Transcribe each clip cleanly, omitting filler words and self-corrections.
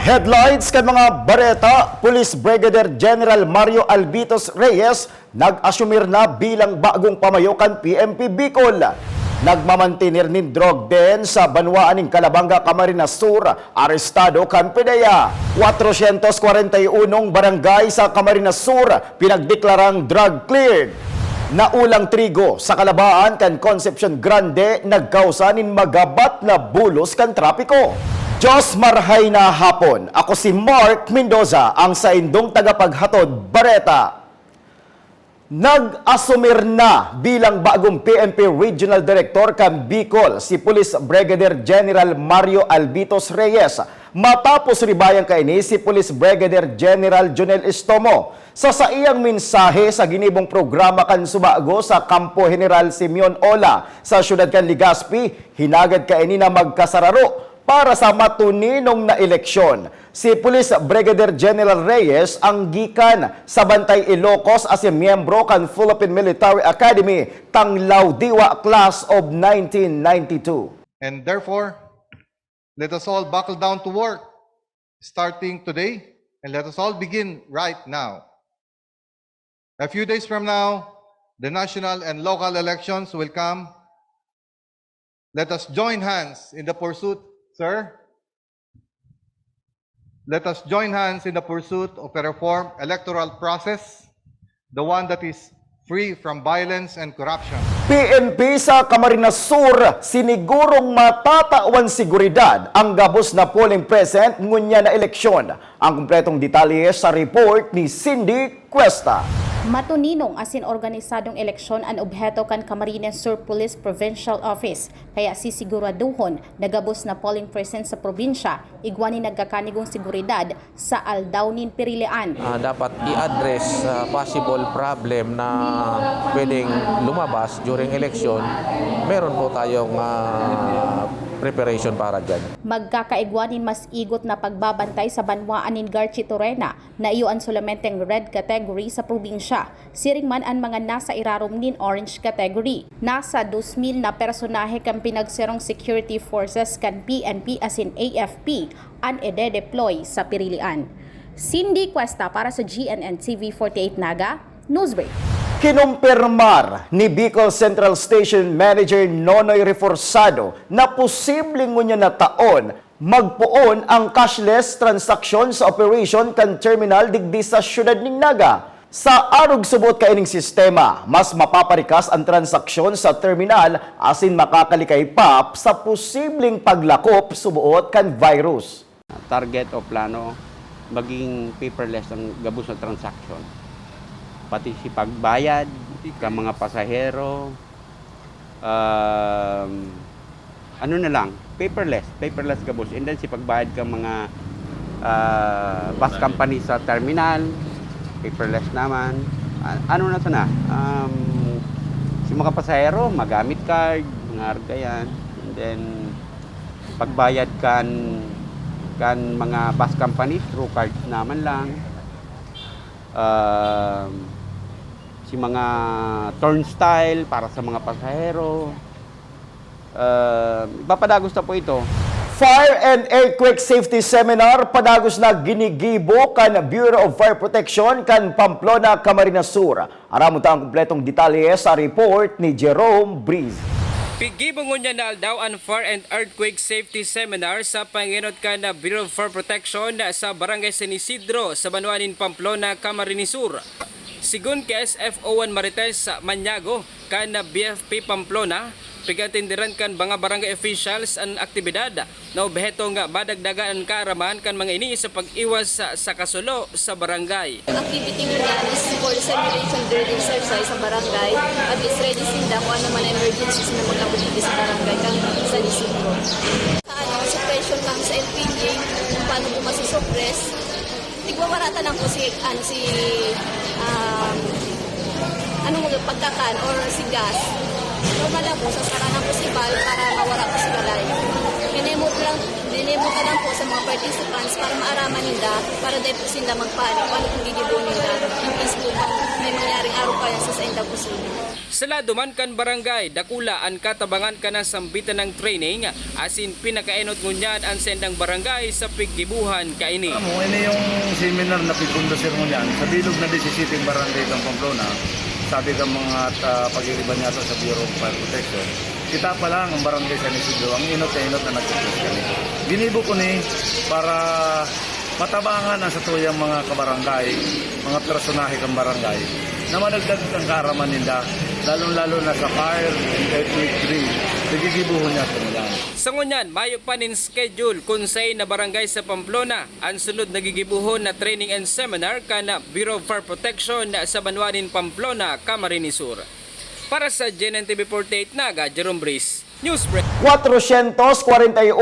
Headlines kan mga bareta, Police Brigadier General Mario Albitos Reyes nag-asumir na bilang bagong pamayokan PNP Bicol. Nagmamantinir ni drug den sa Banwaan ng Calabanga, Camarines Sur, arestado kan PDEA. 441 barangay sa Camarines Sur pinagdeklarang drug cleared. Naulang trigo sa Calabaan kan Concepcion Grande nagkausanin magabat na bulos kan trapiko. Diyos marhay na hapon. Ako si Mark Mendoza, ang saindong tagapaghatod bareta. Nag-asumir na bilang bagong PNP Regional Director kan Bicol si Police Brigadier General Mario Albitos Reyes. Matapos ribayang kaini si Police Brigadier General Jonel Estomo sa iyang mensahe sa ginibong programa kan subago sa Kampo General Simeon Ola sa siyudad kan Legazpi, hinagad kaini na magkasararo para sa matuninong na eleksyon. Si Police Brigadier General Reyes ang gikan sa Bantay Ilocos as a miyembro kan Philippine Military Academy Tanglaw Diwa Class of 1992. And therefore, let us all buckle down to work starting today, and let us all begin right now. A few days from now, the national and local elections will come. Let us join hands in the pursuit. Sir, let us join hands in the pursuit of a reformed electoral process, the one that is free from violence and corruption. PNP sa Camarines Sur, sinigurong matatawan seguridad ang gabos na polling present ngunya na eleksyon. Ang kumpletong detalye sa report ni Cindy Cuesta. Matuninong asin organisadong eleksyon ang obheto kan Camarines Sur Police Provincial Office, kaya sisiguraduhon nagabos na polling present sa probinsya, igwani nagkakanigong seguridad sa aldawnin Pirilian. Dapat i-address possible problem na pwedeng lumabas during election. Meron po tayong preparation para dyan. Magkakaigwanin mas igot na pagbabantay sa Banwaan ni Garchi Torena na iyo ang solamenteng red category sa probinsya. Siring man ang mga nasa irarom nin orange category. Nasa 2,000 na personahe kang pinagserong security forces kan PNP asin AFP ang ede-deploy sa Pirilian. Cindy Cuesta para sa GNN TV 48 Naga, Newsbreak. Kinumpirmar ni Bicol Central Station Manager Nonoy Reforzado na posibleng ngunya na taon magpuon ang cashless transaction sa operation kan terminal digdi sa syudad ning Naga. Sa arog subot kaining sistema, mas mapaparikas ang transaksyon sa terminal asin makakalikay pa sa posibleng paglakop subuot kan virus. Target o plano maging paperless ang gabos na transaction. Pati si pagbayad ka mga pasahero, ano na lang, paperless gabos. And then si pagbayad ka mga bus company sa terminal, paperless naman. Ano na sana, si mga pasahero, magamit card, mga arga yan. And then pagbayad kan mga bus company through cards naman lang. Si mga turnstile para sa mga pasahero. Papadagos na po ito. Fire and Earthquake Safety Seminar padagos na ginigibo kan Bureau of Fire Protection kan Pamplona, Camarines Sur. Aramon ta ang kumpletong detalye sa report ni Jerome Breeze. Pigibungon niya na aldaw ang Fire and Earthquake Safety Seminar sa panginot ka na Bureau of Fire Protection sa Barangay San Isidro sa Banwaan, Pamplona, Camarines Sur. Sigun kay SFO1 Marites sa Maniago kan BFP Pamplona, pigatindiran kan mga barangay officials ang aktibidad na obheto nga madagdagan ang kaaraman kan mga ini sa pag-iwas sa kasulo sa barangay. Activity nga is for simulation drill exercise sa barangay at is ready sinda kung ano man emergencies na mag-abot sa barangay kang San Isidro. Suppression lang sa LPG, kung paano po masisuppress. Tigwawarata lang po si pagkakan or si gas. Normal lang po sa saranang posibal para mawala po si balay. Dinemot ka lang po sa mga participants para maaraman nila para dahil po sila magpanik paano kung gigibo nila. In case po may mangyaring araw pa yan sa inda po sila. Sala duman kan barangay, dakula ang katabangan ka na sambitan ng training, asin pinakaenot ngunyan ang sendang barangay sa piggibuhan kaini. Amo, ini yung seminar na pipundasir mo yan sa bilog na 17 barangay ng Pamplona. Sabi ka mga pag-iriban niya sa Bureau of Fire Protection. Kita pa lang ang barangay San Isidro, ang inot na nagtutulog kami. Ginibo ko ni para matabangan ang sa tuyang mga kabarangay, mga personahe kang barangay, na madagdag ang karaman nila, lalong-lalo na sa fire and earthquake drill, nagigibuhon niya ito nila. Sa ngunyan, mayo pa nin schedule kung say na barangay sa Pamplona, ang sunod nagigibuhon na training and seminar kana Bureau of Fire Protection sa Banwanin Pamplona, Camarines Sur. Para sa GNN-TV48 Naga, Jerome Brice, Newsbreak. 441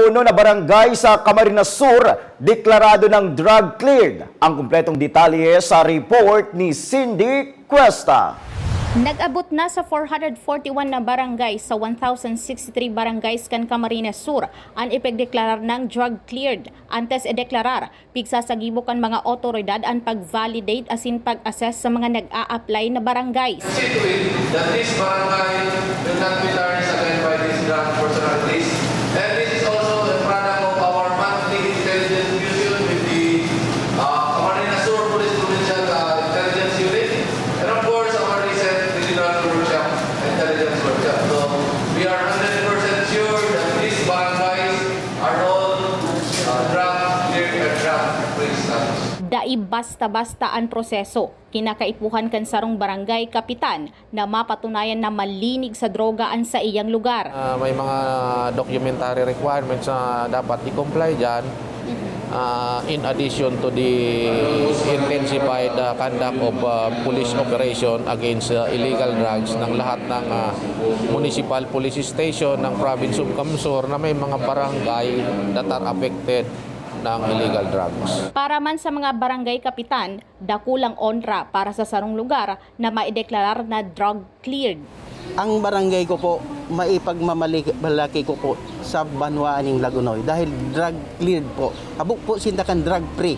na barangay sa Camarines Sur deklarado ng drug cleared. Ang kumpletong detalye sa report ni Cindy Cuesta. Nag-abot na sa 441 na barangay sa 1,063 barangays kan Camarines Sur ang ipagdeklarar ng drug cleared. Antes ideklarar, pigsasagibo kan mga otoridad ang pag-validate asin pag-assess sa mga nag-a-apply na barangays. See to it that this barangay will not be tarnished again by this drug personal list. And this is also the product of our monthly intelligence fusion with the Camarines Sur Police Provincial Intelligence Unit. And of course, our recent regional workshop, intelligence workshop. So we are 100% sure that these barangays are all drug cleared and drug-free status. Dai basta-basta ang proseso. Kinakaipuhan kan sarong barangay kapitan na mapatunayan na malinig sa drogaan sa iyang lugar. May mga documentary requirements na dapat i-comply dyan. In addition to the intensified conduct of police operation against illegal drugs ng lahat ng municipal police station ng province of Camsor na may mga barangay that are affected ng illegal drugs. Para man sa mga barangay kapitan, dakulang onra para sa sarong lugar na maideklarar na drug cleared. Ang barangay ko po, maipagmamalaki ko po sa Banwaaning Lagunoy dahil drug cleared po. Habok po sindakan drug free.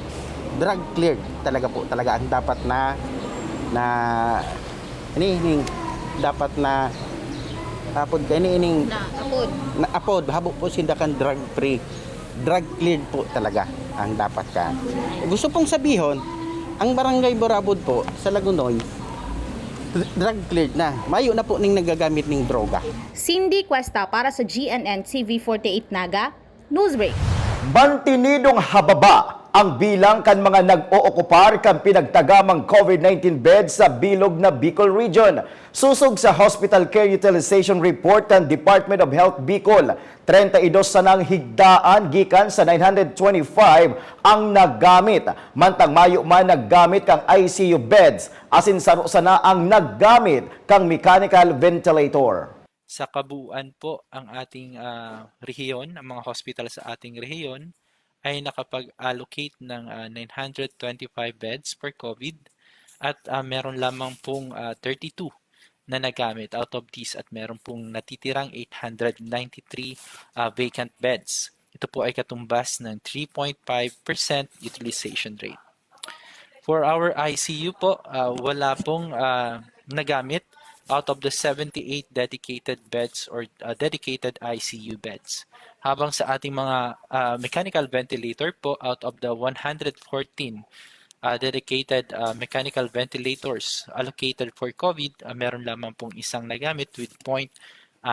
Drug cleared talaga po. Talaga ang dapat dapat na apod ka ining na apod habok po sindakan drug free. Drug cleared po talaga ang dapat ka. Gusto pong sabihin, ang barangay Borabod po sa Lagunoy drug cleared na. Mayo na po ning nagagamit ning droga. Cindy Cuesta para sa GNN TV48 Naga, Newsbreak. Mantinidong hababa ang bilang kan mga nag-ookupar kan pinagtagamang COVID-19 beds sa bilog na Bicol Region. Susog sa Hospital Care Utilization Report ng Department of Health Bicol, 32 sanang higdaan gikan sa 925 ang naggamit. Mantang mayo man naggamit kang ICU beds, asin saro sana ang naggamit kang mechanical ventilator. Sa kabuuan po, ang ating rehiyon, ang mga hospital sa ating rehiyon, ay nakapag-allocate ng 925 beds per COVID at meron lamang pong 32 na nagamit out of these at meron pong natitirang 893 vacant beds. Ito po ay katumbas ng 3.5% utilization rate. For our ICU po, wala pong nagamit out of the 78 dedicated beds or dedicated ICU beds. Habang sa ating mga mechanical ventilator po, out of the 114 dedicated mechanical ventilators allocated for COVID, meron lamang pong isang nagamit with 0.9%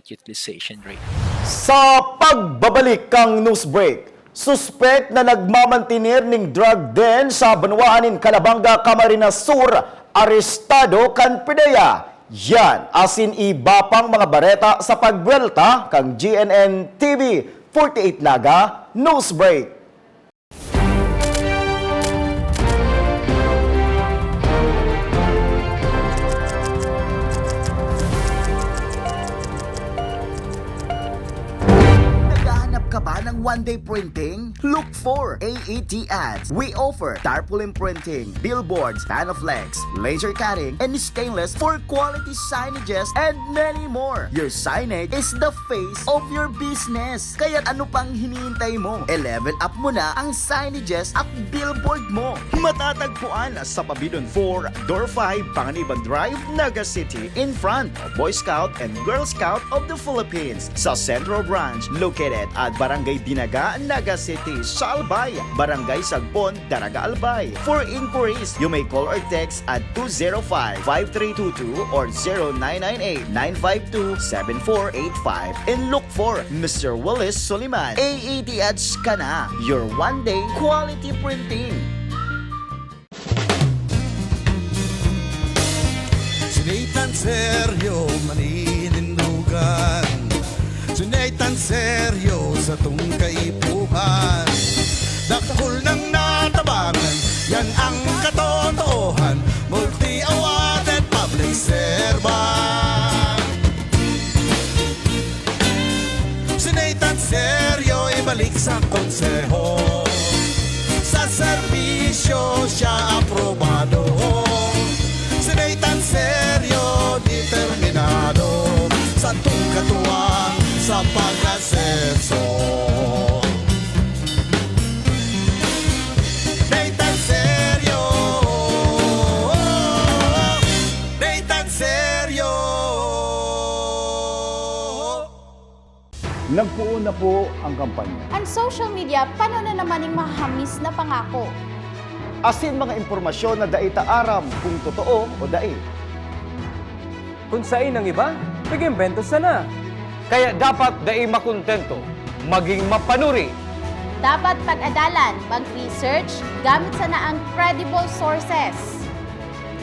utilization rate. Sa pagbabalik kang Newsbreak, suspect na nagmamantinir ning drug den sa Banwaanin, Calabanga, Camarines Sur, arestado kan PIDEA. Yan, asin iba pang mga bareta sa pagbuelta kang GNN TV 48 Naga Newsbreak. Naghahanap ka ba ng one-day printing? Look for AET Ads. We offer tarpaulin printing, billboards, panflex, laser cutting, and stainless for quality signages and many more. Your signage is the face of your business. Kaya ano pang hinihintay mo? I-level up mo na ang signages at billboard mo. Matatagpuan sa Pabidon 4, Door 5, Panganiban Drive, Naga City, in front of Boy Scout and Girl Scout of the Philippines. Sa Central Branch, located at Barangay Dinaga, Naga City, sa Albay, Barangay Sagpon, Daraga Albay. For inquiries, you may call or text at 205-5322 or 0998-952-7485 and look for Mr. Willis Soliman. AET Ads ka na, your one-day quality printing. Sinaitan seryo maninindugan, sinaitan seryo sa tung kaipuhan. Dakol ng natabangan, yan ang katotohan. Multi-awarded public servant. Sinaitan seryo ibalik sa konseho, sa serbisyo siya aprobado. Sinaitan seryo, determinado sa tungkatuwang sa pag-asenso. Sinaitan seryo, Sinaitan seryo. Nagpuo na po ang kampanya. Ang social media, paano na naman yung mahamis na pangako? Asin mga impormasyon na daita aram kung totoo o dai. Kung sain ng iba, nag-imbento sana. Kaya dapat dai makontento, maging mapanuri. Dapat pag-adalan, mag-research, gamit sana ang credible sources.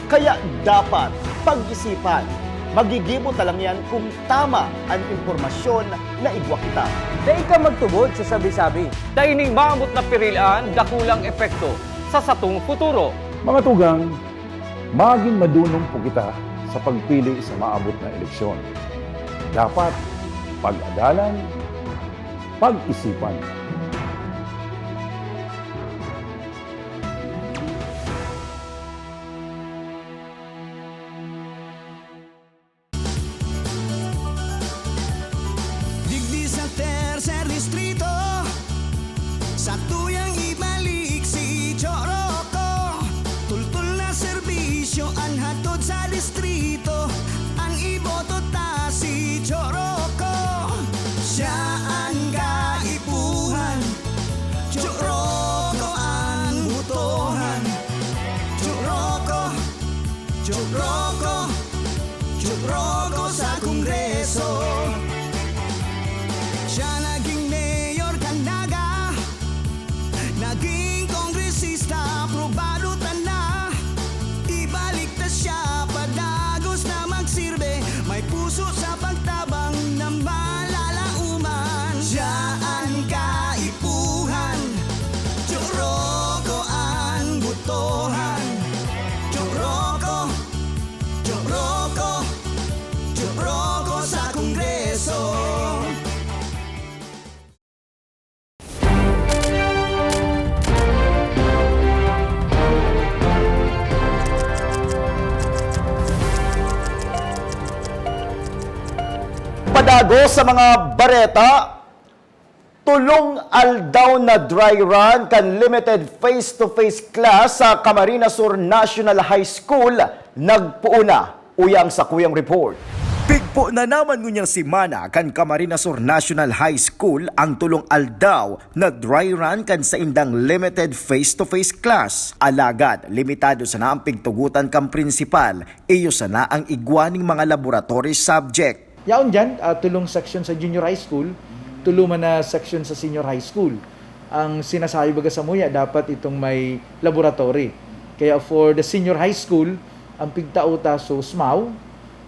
Kaya dapat pag-isipan. Magigibo talang yan kung tama ang impormasyon na igwa kita. Dahil ka magtubod sa sabi-sabi. Dahil ning maamot na pirilaan, dakulang epekto sa satong futuro. Mga tugang, maging madunong po kita sa pagpili sa maabot na eleksyon. Dapat pag-adalan, pag-isipan. Digdi sa tercer distrito, sa tuyang ibalik si Choroco. Tultul na serbisyo ang hatod sa distrito, ang iboto ta si Choroco. Siya ang kaipuhan, Choroco ang butohan. Choroco, Choroco, Choroco sa Kongreso. Siya naging mayor Kandaga, naging kongresista, aprobado na. Ibalik na siya, padagos na magsirbe, may puso sa pagtabang na malalauman. Siya ang kaipuhan, Choroco ang butohan. Choroco, Choroco, Choroco sa Kongreso. Padago sa mga bareta, tulong aldaw na dry run kan limited face-to-face class sa Camarines Sur National High School nagpuuna. Uyang sa kuyang report. Bigpo na naman ngunyang simana kan Camarines Sur National High School ang tulong aldaw na dry run kan sa indang limited face-to-face class. Alagad, limitado sa na ang pigtugutan kang principal, iyo sana ang igwaning mga laboratory subject. Yaon dyan, tulong section sa junior high school, tuluman na section sa senior high school. Ang sinasabi baga sa muya, dapat itong may laboratory. Kaya for the senior high school, ang pigtauta so SMAW,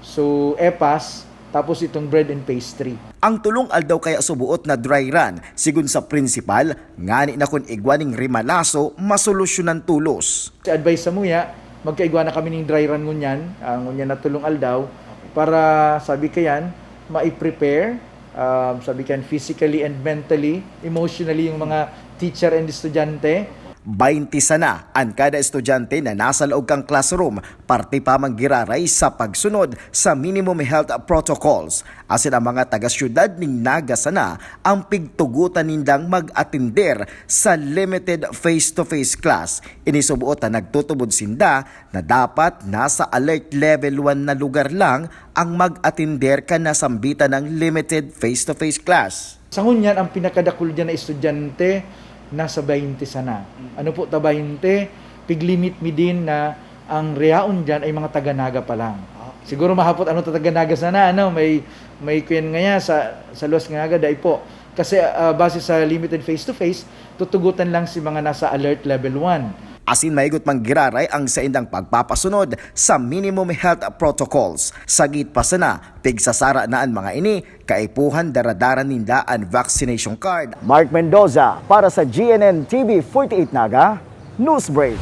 so EPAS, tapos itong bread and pastry. Ang tulong aldaw kaya subuot na dry run, sigun sa principal, ngani na kun igwaning rimalaso, masolusyonan tulos. Sa advice sa muya, magkaigwa na kami ng dry run ngunyan, ngunyan na tulong aldaw, para sabi kayan, ma-prepare sabihin physically and mentally, emotionally yung mga teacher and estudyante. 20 sana ang kada estudyante na nasa loob kang classroom, parte pa manggiraray sa pagsunod sa minimum health protocols. Asin ang mga taga-syudad ning Naga sana ang pigtugutan nindang mag-atender sa limited face-to-face class. Inisubuot na nagtutubod sinda na dapat nasa alert level 1 na lugar lang ang mag-atender ka na sambitan ng limited face-to-face class. Sa ngunyan, ang pinakadakul dyan na estudyante, nasa 20 sana. Ano po ta 20? Piglimit mi din na ang reaon dyan ay mga taga-Naga pa lang. Siguro mahapot ano taga-Naga sana, ano? May kuyan nga sa Luas nga dai po. Kasi base sa limited face-to-face, tutugutan lang si mga nasa alert level 1. Asin maigot manggiraray ang sa indang pagpapasunod sa minimum health protocols. Sagit pa sana, pigsasara na ang mga ini, kaipuhan daradaran ninda ang vaccination card. Mark Mendoza para sa GNN TV 48 Naga, Newsbreak.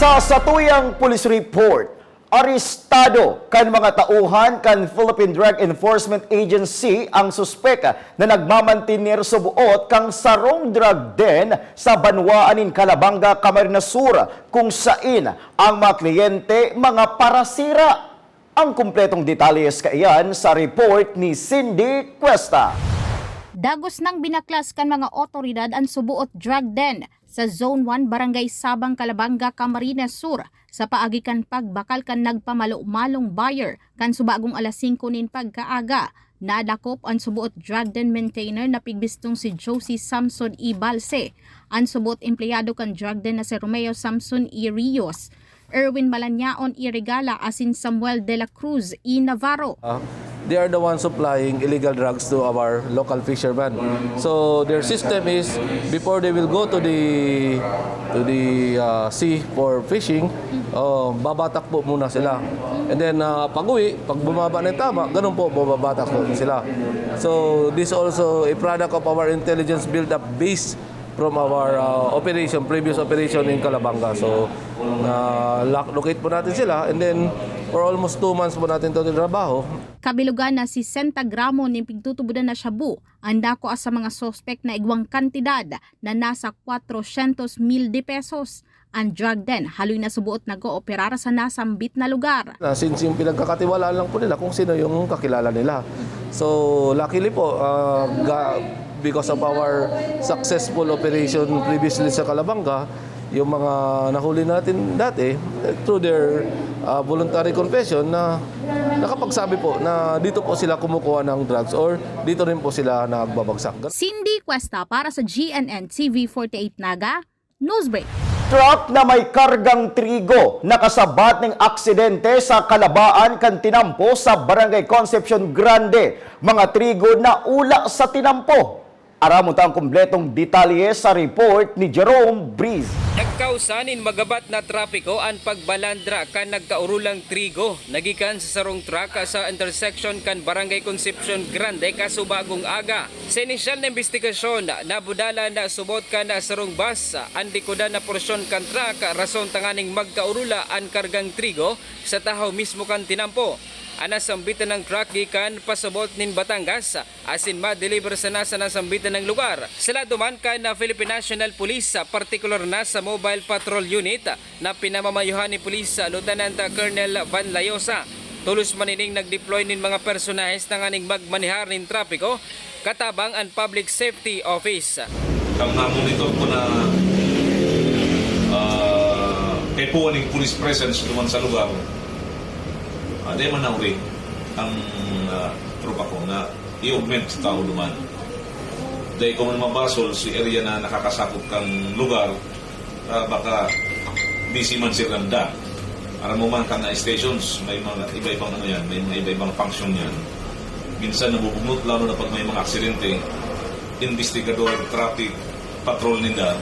Sa satuyang police report, arestado kan mga tauhan kan Philippine Drug Enforcement Agency ang suspek na nagmamantinir subuot kang sarong drug den sa Banwaanin, Calabanga, Camarines Sur, kung sain ang mga kliyente mga parasira. Ang kumpletong detalles kaiyan sa report ni Cindy Cuesta. Dagos nang binaklas kan mga otoridad ang subuot drug den sa Zone 1 Barangay Sabang, Calabanga, Camarines Sur sa paagi kan pagbakal kan nagpamalo-malong buyer kan subagong alas 5 nin pagkaaga. Nadakop ang subuot drug den maintainer na pigbistong si Josie Samson E. Balse. Ang subuot empleyado kan drug den na si Romeo Samson E. Rios, Erwin Malanyaon E. Regala asin Samuel De La Cruz E. Navarro. They are the ones supplying illegal drugs to our local fishermen. So their system is before they will go to the sea for fishing, babatak po muna sila. And then pag-uwi, pag bumaba na yung tama, ganun po babatak po sila. So this also a product of our intelligence build-up base from our previous operation in Calabanga. So locate po natin sila and then for almost 2 months po natin ito trabaho. Kabilugan na si 60 gramo ng pigtutubudan na shabu, anda ko sa mga sospek na igwang kantidad na nasa 400,000 de pesos. Ang drug den, haloy na subuot nag-ooperara sa nasambit na lugar. Since yung pinagkakatiwalaan lang po nila kung sino yung kakilala nila. So luckily po, because of our successful operation previously sa Calabanga, yung mga nahuli natin dati, through their voluntary confession na nakapagsabi po na dito po sila kumukuha ng drugs or dito rin po sila nagbabagsak. Cindy Cuesta para sa GNN TV 48 Naga, Newsbreak. Truck na may kargang trigo nakasabat ng aksidente sa Kalabaan kan tinampo sa Barangay Concepcion Grande. Mga trigo na ula sa tinampo. Aramon ta ang kumpletong detalye sa report ni Jerome Breeze. Nagkausanin magabat na trapiko ang pagbalandra kan nagkaurulang trigo nagikan sa sarong truck sa intersection kan Barangay Concepcion Grande kasubagong aga. Sa inisyal na investigasyon, nabudala na subot kan na sarong bus ang likodan na porsyon kan truck rason tanganing magkaurula ang kargang trigo sa tahaw mismo kan tinampo. Anasambitan ng truck gikan pasabot nin Batangas asin ma-deliver sa nasambitan ng lugar. Sila duman ka na Philippine National Police, particular na sa Mobile Patrol Unit na pinamamayuhan ni Police Lieutenant Colonel Van Layosa. Tulos manining nag-deploy nin mga personahes na nganing magmanihar nin trapiko katabang ang Public Safety Office. Ang monitor ko na kepuan ng police presence naman sa lugar. Di man na uli ang tropa ko na i-augment sa tao duman. Dahil kung mabasol si area na nakakasakop kang lugar, baka busy man si Randa. Aram mo man kang na stations, may mga iba-ibang ano yan, may mga iba-ibang function yan. Minsan nabubugnot, lalo na pag may mga aksidente, investigador, traffic, patrol nila,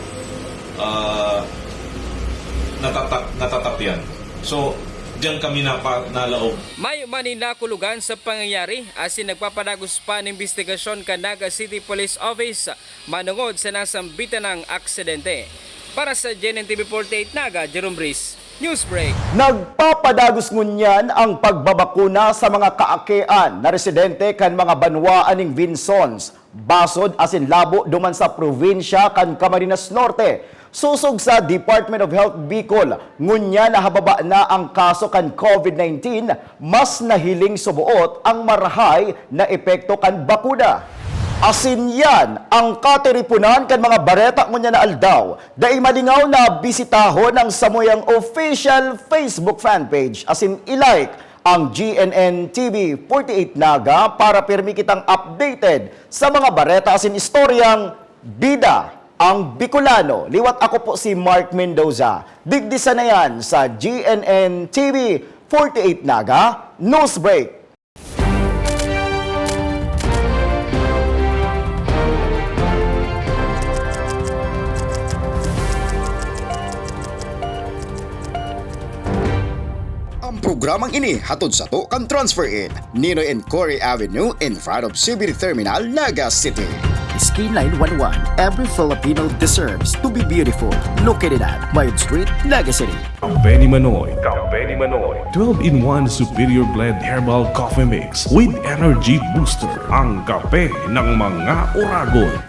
natatap yan. So, diyan kami nalaog. May maninakulugan sa pangyayari asin nagpapadagos pa ng investigasyon ka Naga City Police Office manungod sa nasambitan ng aksidente. Para sa GNN TV 48 Naga, Jerome Breeze, Newsbreak. Nagpapadagos ngunyan ang pagbabakuna sa mga kaakian na residente kan mga banwaan ning Vinsons, Basod asin Labo duman sa probinsya kan Camarines Norte. Susog sa Department of Health Bicol, ngunya nahababa na ang kaso kan COVID-19, mas nahiling subuot ang marahay na epekto kan bakuna. Asin yan ang katiripunan kan mga bareta ngunya na aldaw, dahil malingaw na bisitahon ng Samuyang official Facebook fanpage, asin ilike ang GNN TV 48 Naga para pirmi kitang updated sa mga bareta asin istoryang bida ang Bicolano. Liwat ako po si Mark Mendoza. Digdisa na yan sa GNN TV 48 Naga Newsbreak. Ang programang ini hatod sa to kan transfer in Ninoy and Cory Avenue in front of CBD Terminal, Naga City. Skin Line 11. Every Filipino deserves to be beautiful. Located at Mayon Street, Naga City. Kape ni Manoy. 12-in-1 Superior Blend Herbal Coffee Mix with Energy Booster. Ang kape ng mga Oragon.